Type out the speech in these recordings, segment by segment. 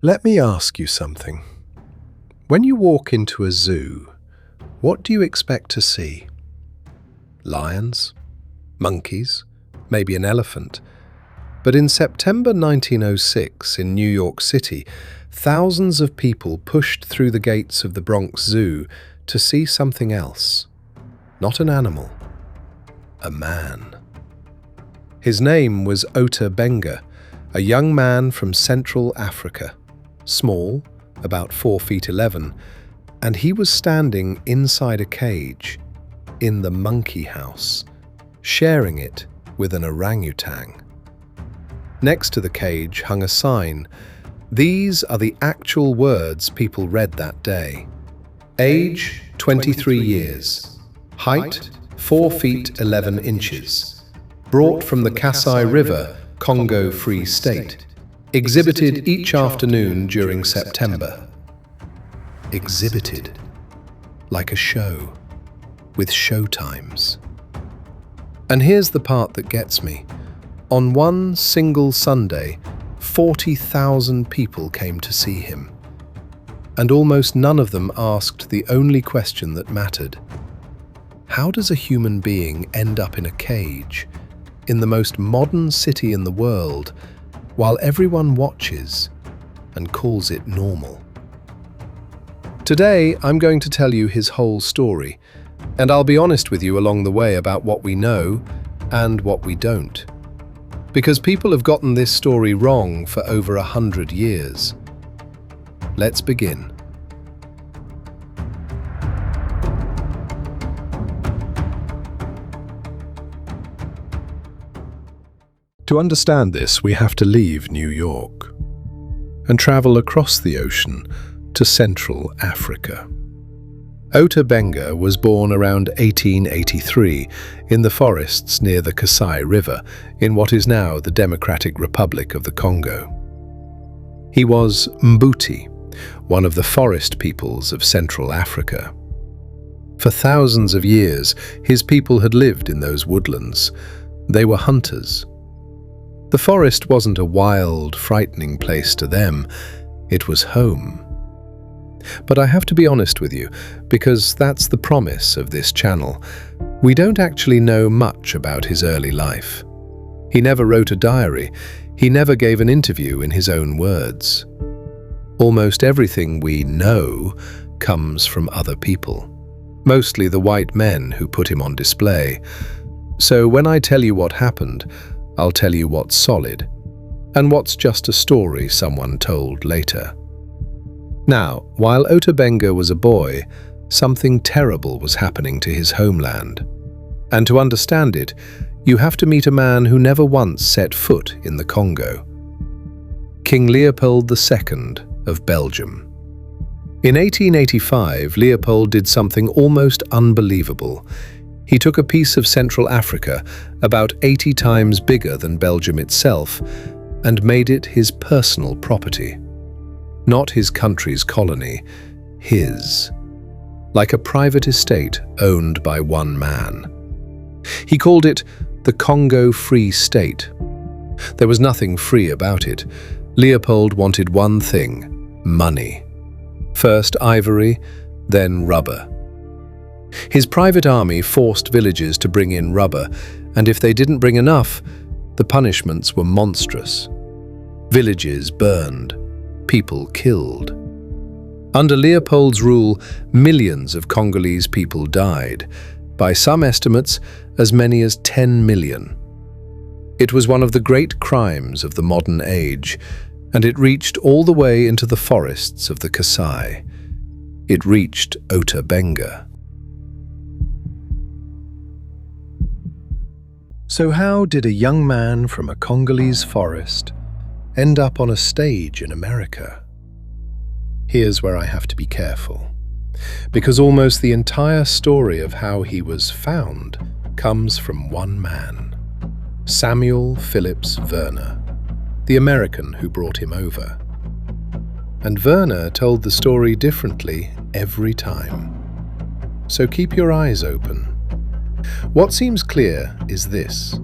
Let me ask you something. When you walk into a zoo, what do you expect to see? Lions? Monkeys? Maybe an elephant? But in September 1906 in New York City, thousands of people pushed through the gates of the Bronx Zoo to see something else. Not an animal, a man. His name was Ota Benga, a young man from Central Africa. Small, about 4 feet 11, and he was standing inside a cage in the monkey house, sharing it with an orangutan. Next to the cage hung a sign. These are the actual words people read that day. Age, 23 years. Height, 4 feet 11 inches. Brought from the Kasai River, Congo Free State. Exhibited each afternoon during September. Exhibited. Like a show, with show times. And here's the part that gets me. On one single Sunday, 40,000 people came to see him. And almost none of them asked the only question that mattered. How does a human being end up in a cage, in the most modern city in the world, while everyone watches and calls it normal? Today, I'm going to tell you his whole story, and I'll be honest with you along the way about what we know and what we don't. Because people have gotten this story wrong for over 100 years. Let's begin. To understand this, we have to leave New York and travel across the ocean to Central Africa. Ota Benga was born around 1883 in the forests near the Kasai River in what is now the Democratic Republic of the Congo. He was Mbuti, one of the forest peoples of Central Africa. For thousands of years, his people had lived in those woodlands. They were hunters. The forest wasn't a wild, frightening place to them. It was home. But I have to be honest with you, because that's the promise of this channel. We don't actually know much about his early life. He never wrote a diary. He never gave an interview in his own words. Almost everything we know comes from other people, mostly the white men who put him on display. So when I tell you what happened, I'll tell you what's solid, and what's just a story someone told later. Now, while Ota Benga was a boy, something terrible was happening to his homeland. And to understand it, you have to meet a man who never once set foot in the Congo. King Leopold II of Belgium. In 1885, Leopold did something almost unbelievable. He took a piece of Central Africa, about 80 times bigger than Belgium itself, and made it his personal property. Not his country's colony, his. Like a private estate owned by one man. He called it the Congo Free State. There was nothing free about it. Leopold wanted one thing: money. First ivory, then rubber. His private army forced villages to bring in rubber, and if they didn't bring enough, the punishments were monstrous. Villages burned, people killed. Under Leopold's rule, millions of Congolese people died, by some estimates, as many as 10 million. It was one of the great crimes of the modern age, and it reached all the way into the forests of the Kasai. It reached Ota Benga. So how did a young man from a Congolese forest end up on a stage in America? Here's where I have to be careful, because almost the entire story of how he was found comes from one man, Samuel Phillips Werner, the American who brought him over. And Werner told the story differently every time. So keep your eyes open. What seems clear is this.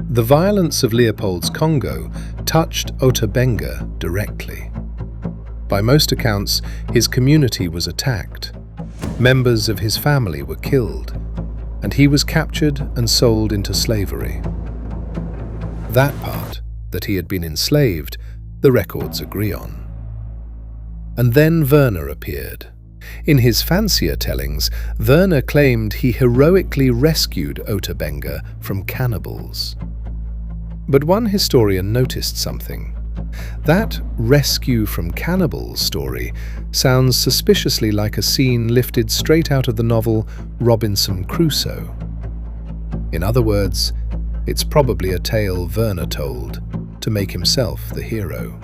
The violence of Leopold's Congo touched Ota Benga directly. By most accounts, his community was attacked. Members of his family were killed, and he was captured and sold into slavery. That part, that he had been enslaved, the records agree on. And then Werner appeared. In his fancier tellings, Werner claimed he heroically rescued Ota Benga from cannibals. But one historian noticed something. That rescue from cannibals story sounds suspiciously like a scene lifted straight out of the novel Robinson Crusoe. In other words, it's probably a tale Werner told to make himself the hero.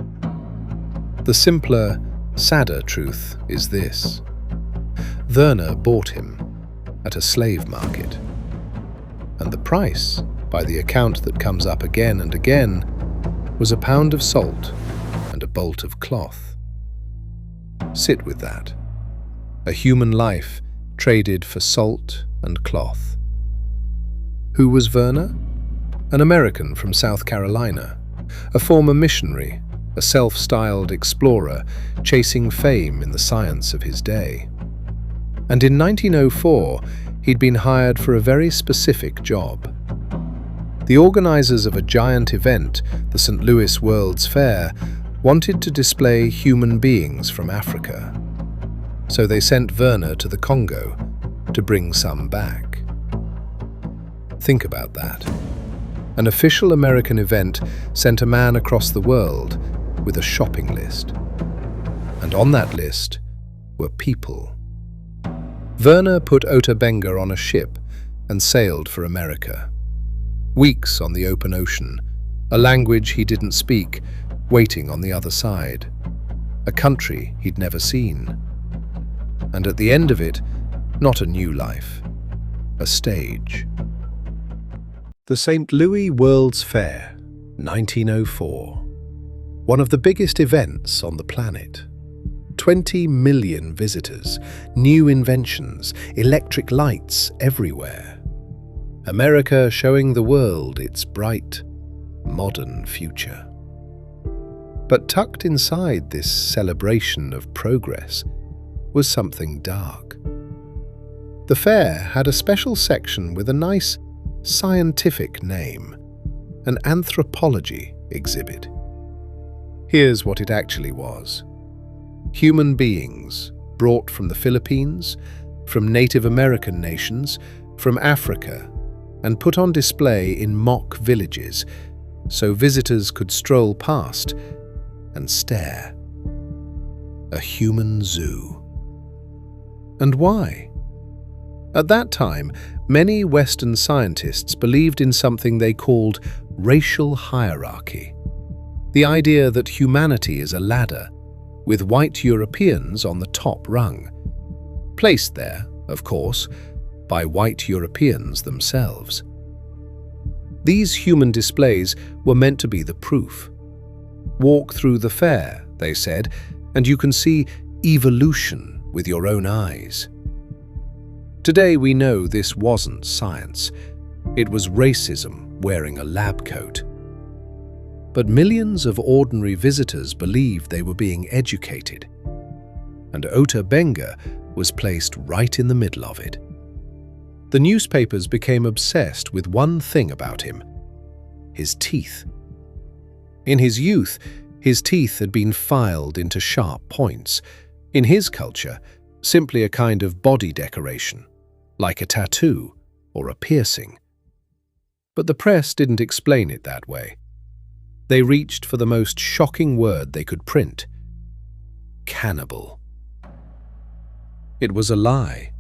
The simpler, sadder truth is this. Werner bought him at a slave market. And the price, by the account that comes up again and again, was a pound of salt and a bolt of cloth. Sit with that. A human life traded for salt and cloth. Who was Werner? An American from South Carolina, a former missionary, a self-styled explorer chasing fame in the science of his day. And in 1904, he'd been hired for a very specific job. The organizers of a giant event, the St. Louis World's Fair, wanted to display human beings from Africa. So they sent Werner to the Congo to bring some back. Think about that. An official American event sent a man across the world with a shopping list. And on that list were people. Werner put Ota Benga on a ship and sailed for America. Weeks on the open ocean, a language he didn't speak, waiting on the other side. A country he'd never seen. And at the end of it, not a new life, a stage. The St. Louis World's Fair, 1904. One of the biggest events on the planet. 20 million visitors, new inventions, electric lights everywhere. America showing the world its bright, modern future. But tucked inside this celebration of progress was something dark. The fair had a special section with a nice, scientific name, an anthropology exhibit. Here's what it actually was. Human beings brought from the Philippines, from Native American nations, from Africa, and put on display in mock villages so visitors could stroll past and stare. A human zoo. And why? At that time, many Western scientists believed in something they called racial hierarchy. The idea that humanity is a ladder, with white Europeans on the top rung. Placed there, of course, by white Europeans themselves. These human displays were meant to be the proof. Walk through the fair, they said, and you can see evolution with your own eyes. Today we know this wasn't science. It was racism wearing a lab coat. But millions of ordinary visitors believed they were being educated. And Ota Benga was placed right in the middle of it. The newspapers became obsessed with one thing about him: his teeth. In his youth, his teeth had been filed into sharp points. In his culture, simply a kind of body decoration, like a tattoo or a piercing. But the press didn't explain it that way. They reached for the most shocking word they could print: cannibal. It was a lie.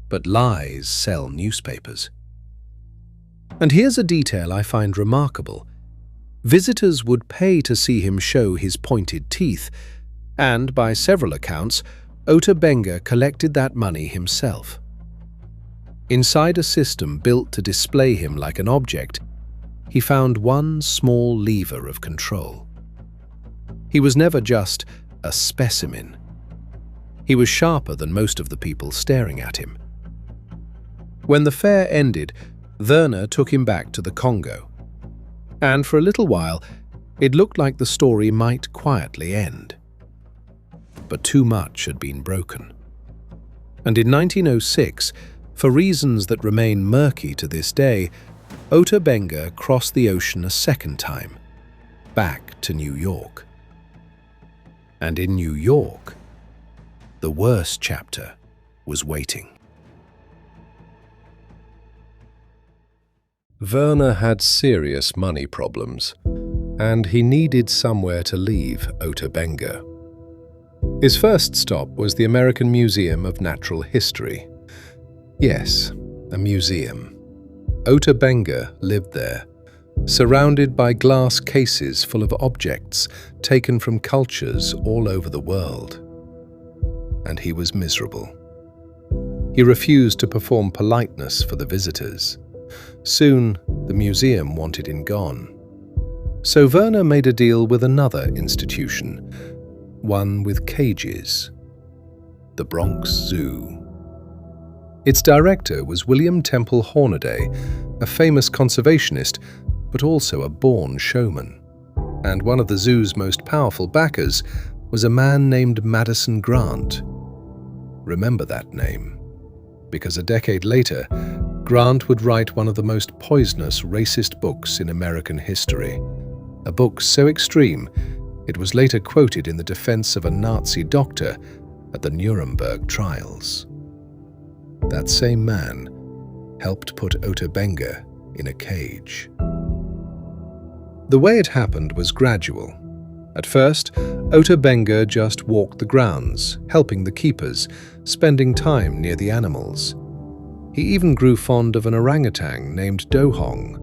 But lies sell newspapers. And here's a detail I find remarkable. Visitors would pay to see him show his pointed teeth, and by several accounts, Ota Benga collected that money himself. Inside a system built to display him like an object, he found one small lever of control. He was never just a specimen. He was sharper than most of the people staring at him. When the fair ended, Werner took him back to the Congo. And for a little while, it looked like the story might quietly end. but too much had been broken. And in 1906, for reasons that remain murky to this day, Ota Benga crossed the ocean a second time, back to New York. And in New York, the worst chapter was waiting. Werner had serious money problems, and he needed somewhere to leave Ota Benga. His first stop was the American Museum of Natural History. Yes, a museum. Ota Benga lived there, surrounded by glass cases full of objects taken from cultures all over the world. And he was miserable. He refused to perform politeness for the visitors. Soon, the museum wanted him gone. So Werner made a deal with another institution, one with cages, the Bronx Zoo. Its director was William Temple Hornaday, a famous conservationist, but also a born showman. And one of the zoo's most powerful backers was a man named Madison Grant. Remember that name, because a decade later, Grant would write one of the most poisonous racist books in American history, a book so extreme it was later quoted in the defense of a Nazi doctor at the Nuremberg trials. That same man helped put Ota Benga in a cage. The way it happened was gradual. At first, Ota Benga just walked the grounds, helping the keepers, spending time near the animals. He even grew fond of an orangutan named Dohong.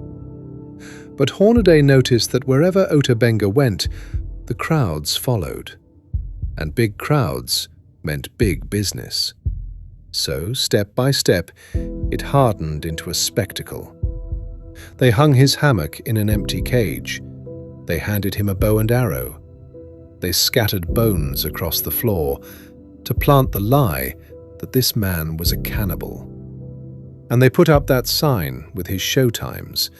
But Hornaday noticed that wherever Ota Benga went, the crowds followed. And big crowds meant big business. So, step by step, it hardened into a spectacle. They hung his hammock in an empty cage. They handed him a bow and arrow. They scattered bones across the floor to plant the lie that this man was a cannibal. And they put up that sign with his show times.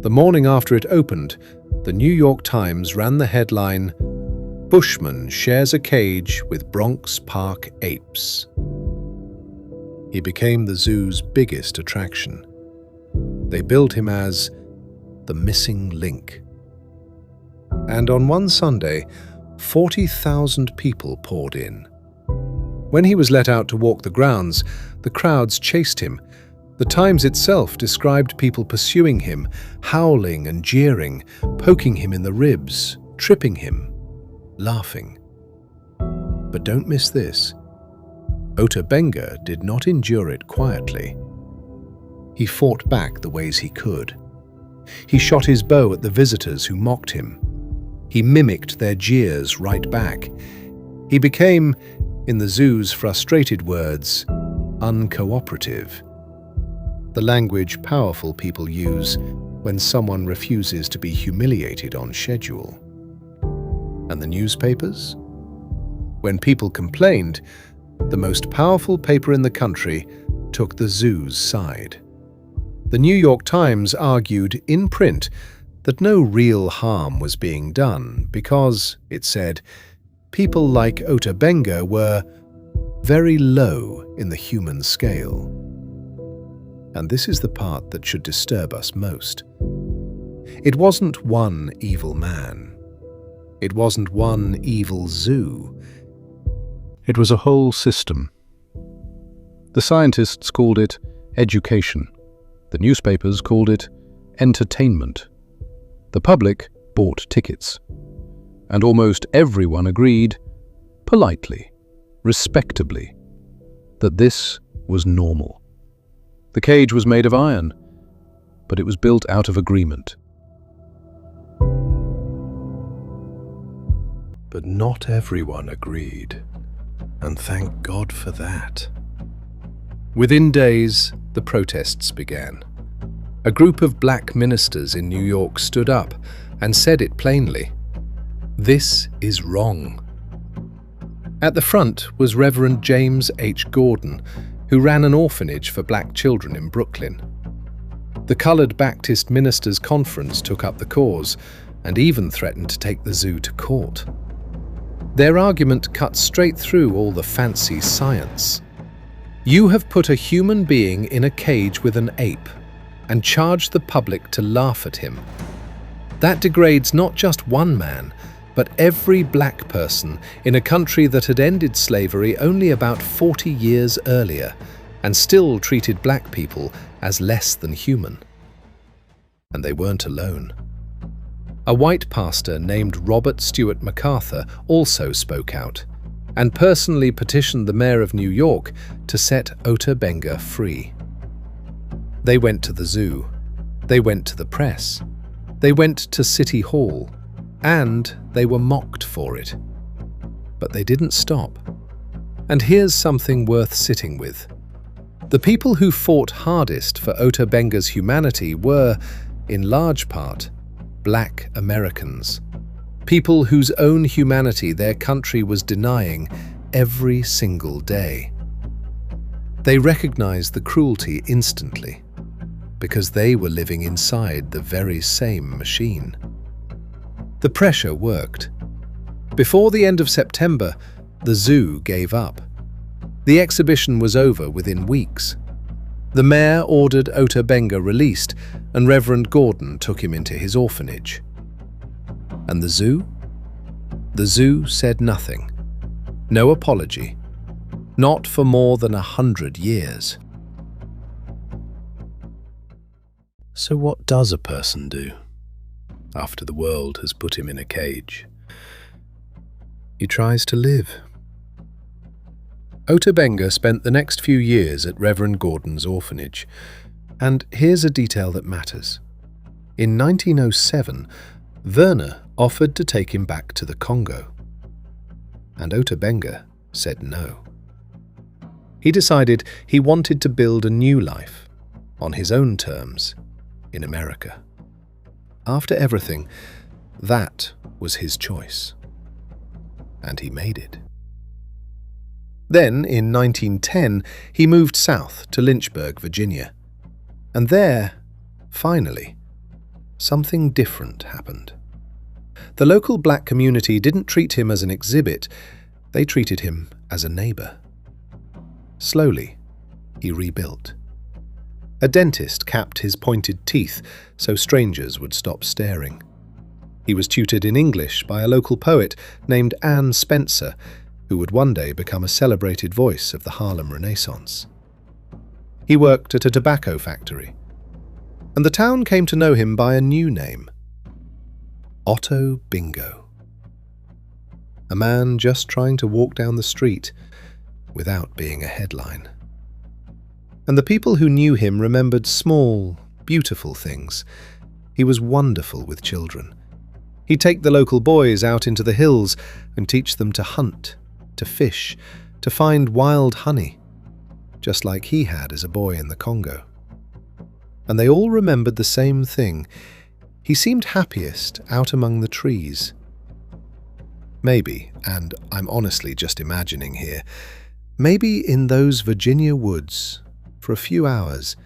The morning after it opened, the New York Times ran the headline, "Bushman shares a cage with Bronx Park apes." He became the zoo's biggest attraction. They billed him as the missing link. And on one Sunday, 40,000 people poured in. When he was let out to walk the grounds, the crowds chased him. The Times itself described people pursuing him, howling and jeering, poking him in the ribs, tripping him, laughing. But don't miss this. Ota Benga did not endure it quietly. He fought back the ways he could. He shot his bow at the visitors who mocked him. He mimicked their jeers right back. He became, in the zoo's frustrated words, uncooperative. The language powerful people use when someone refuses to be humiliated on schedule. And the newspapers? When people complained, the most powerful paper in the country took the zoo's side. The New York Times argued in print that no real harm was being done because, it said, people like Ota Benga were very low in the human scale. And this is the part that should disturb us most. It wasn't one evil man. It wasn't one evil zoo. It was a whole system. The scientists called it education. The newspapers called it entertainment. The public bought tickets. And almost everyone agreed, politely, respectably, that this was normal. The cage was made of iron, but it was built out of agreement. But not everyone agreed, and thank God for that. Within days, the protests began. A group of black ministers in New York stood up and said it plainly. This is wrong. At the front was Reverend James H. Gordon, who ran an orphanage for black children in Brooklyn. The Colored Baptist Ministers' Conference took up the cause and even threatened to take the zoo to court. Their argument cut straight through all the fancy science. You have put a human being in a cage with an ape and charged the public to laugh at him. That degrades not just one man, but every black person in a country that had ended slavery only about 40 years earlier and still treated black people as less than human. And they weren't alone. A white pastor named Robert Stewart MacArthur also spoke out and personally petitioned the mayor of New York to set Ota Benga free. They went to the zoo, they went to the press, they went to City Hall, and they were mocked for it. But they didn't stop. And here's something worth sitting with. The people who fought hardest for Ota Benga's humanity were, in large part, Black Americans. People whose own humanity their country was denying every single day. They recognized the cruelty instantly, because they were living inside the very same machine. The pressure worked. Before the end of September, the zoo gave up. The exhibition was over within weeks. The mayor ordered Ota Benga released, and Reverend Gordon took him into his orphanage. And the zoo? The zoo said nothing. No apology. Not for more than 100 years. So what does a person do after the world has put him in a cage? He tries to live. Ota Benga spent the next few years at Reverend Gordon's orphanage. And here's a detail that matters. In 1907, Werner offered to take him back to the Congo. And Ota Benga said no. He decided he wanted to build a new life, on his own terms, in America. After everything, that was his choice. And he made it. Then, in 1910, he moved south to Lynchburg, Virginia. And there, finally, something different happened. The local black community didn't treat him as an exhibit, they treated him as a neighbor. Slowly, he rebuilt. A dentist capped his pointed teeth so strangers would stop staring. He was tutored in English by a local poet named Anne Spencer, who would one day become a celebrated voice of the Harlem Renaissance. He worked at a tobacco factory, and the town came to know him by a new name, Ota Benga. A man just trying to walk down the street without being a headline. And the people who knew him remembered small, beautiful things. He was wonderful with children. He'd take the local boys out into the hills and teach them to hunt, to fish, to find wild honey, just like he had as a boy in the Congo. And they all remembered the same thing. He seemed happiest out among the trees. Maybe, and I'm honestly just imagining here, maybe in those Virginia woods, for a few hours,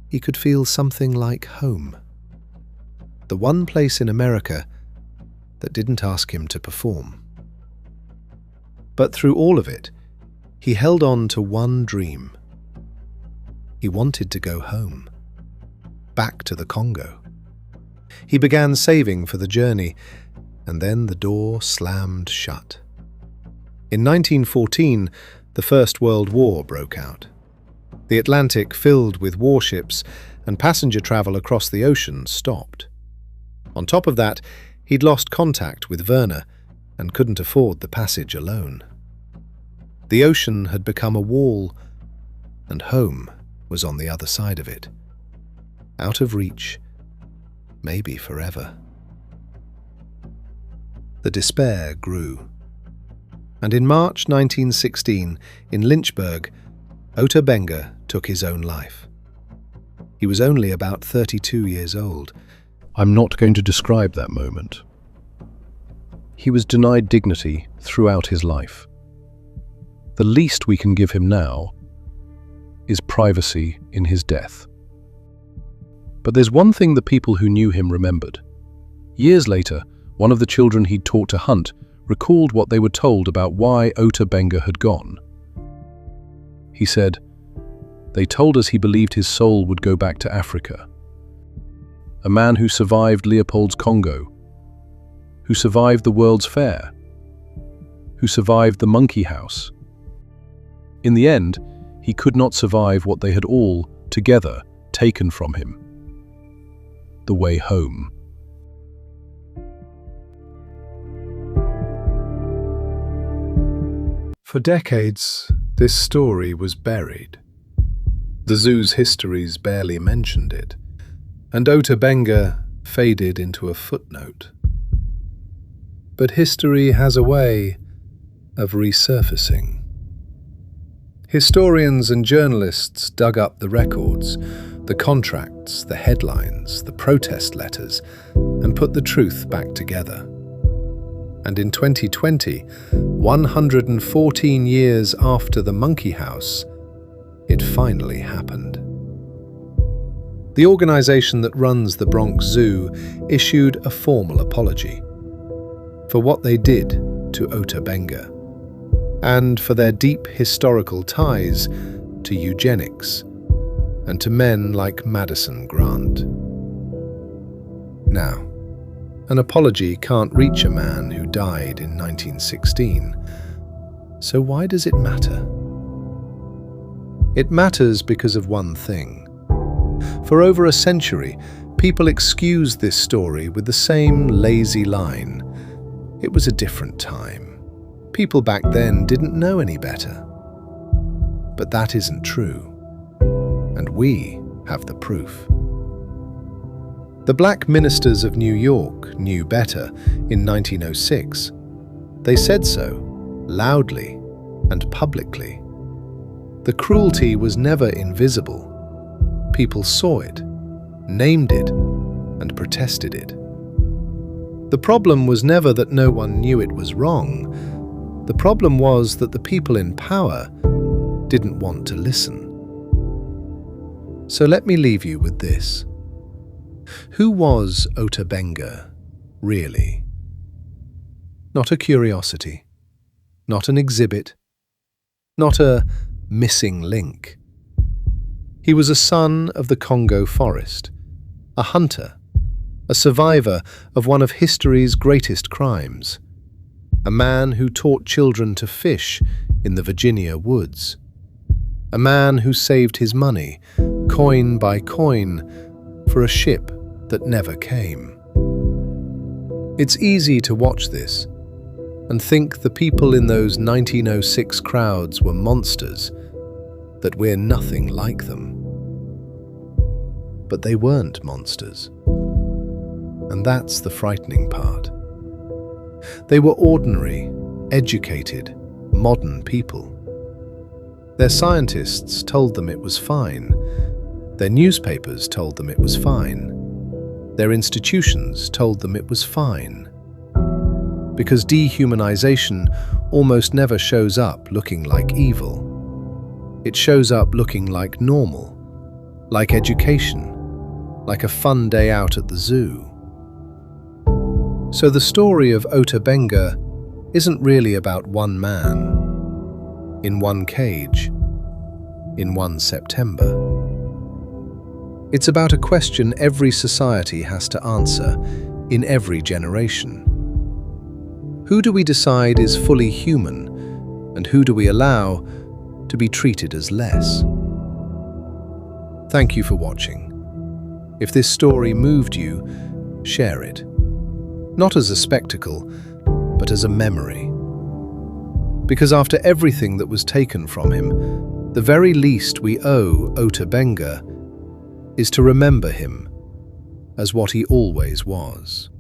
he could feel something like home. The one place in America that didn't ask him to perform. But through all of it, he held on to one dream. He wanted to go home, back to the Congo. He began saving for the journey, and then the door slammed shut. In 1914, the First World War broke out. The Atlantic filled with warships, and passenger travel across the ocean stopped. On top of that, he'd lost contact with Werner and couldn't afford the passage alone. The ocean had become a wall, and home was on the other side of it. Out of reach, maybe forever. The despair grew. And in March 1916, in Lynchburg, Ota Benga took his own life. He was only about 32 years old. I'm not going to describe that moment. He was denied dignity throughout his life. The least we can give him now is privacy in his death. But there's one thing the people who knew him remembered. Years later, one of the children he'd taught to hunt recalled what they were told about why Ota Benga had gone. He said, "They told us he believed his soul would go back to Africa. A man who survived Leopold's Congo, who survived the World's Fair, who survived the monkey house. In the end, he could not survive what they had all, together, taken from him. The way home." For decades, this story was buried. The zoo's histories barely mentioned it, and Ota Benga faded into a footnote. But history has a way of resurfacing. Historians and journalists dug up the records, the contracts, the headlines, the protest letters, and put the truth back together. And in 2020, 114 years after the monkey house, it finally happened. The organization that runs the Bronx Zoo issued a formal apology for what they did to Ota Benga and for their deep historical ties to eugenics and to men like Madison Grant. Now, an apology can't reach a man who died in 1916. So why does it matter? It matters because of one thing. For over a century, people excused this story with the same lazy line. It was a different time. People back then didn't know any better. But that isn't true. And we have the proof. The black ministers of New York knew better in 1906. They said so, loudly and publicly. The cruelty was never invisible. People saw it, named it, and protested it. The problem was never that no one knew it was wrong. The problem was that the people in power didn't want to listen. So let me leave you with this. Who was Ota Benga, really? Not a curiosity, not an exhibit, not a missing link. He was a son of the Congo forest, a hunter, a survivor of one of history's greatest crimes, a man who taught children to fish in the Virginia woods, a man who saved his money, coin by coin, for a ship that never came. It's easy to watch this and think the people in those 1906 crowds were monsters, that we're nothing like them. But they weren't monsters. And that's the frightening part. They were ordinary, educated, modern people. Their scientists told them it was fine. Their newspapers told them it was fine. Their institutions told them it was fine. Because dehumanization almost never shows up looking like evil. It shows up looking like normal, like education, like a fun day out at the zoo. So the story of Ota Benga isn't really about one man, in one cage, in one September. It's about a question every society has to answer in every generation. Who do we decide is fully human, and who do we allow to be treated as less? Thank you for watching. If this story moved you, share it. Not as a spectacle, but as a memory. Because after everything that was taken from him, the very least we owe Ota Benga is to remember him as what he always was.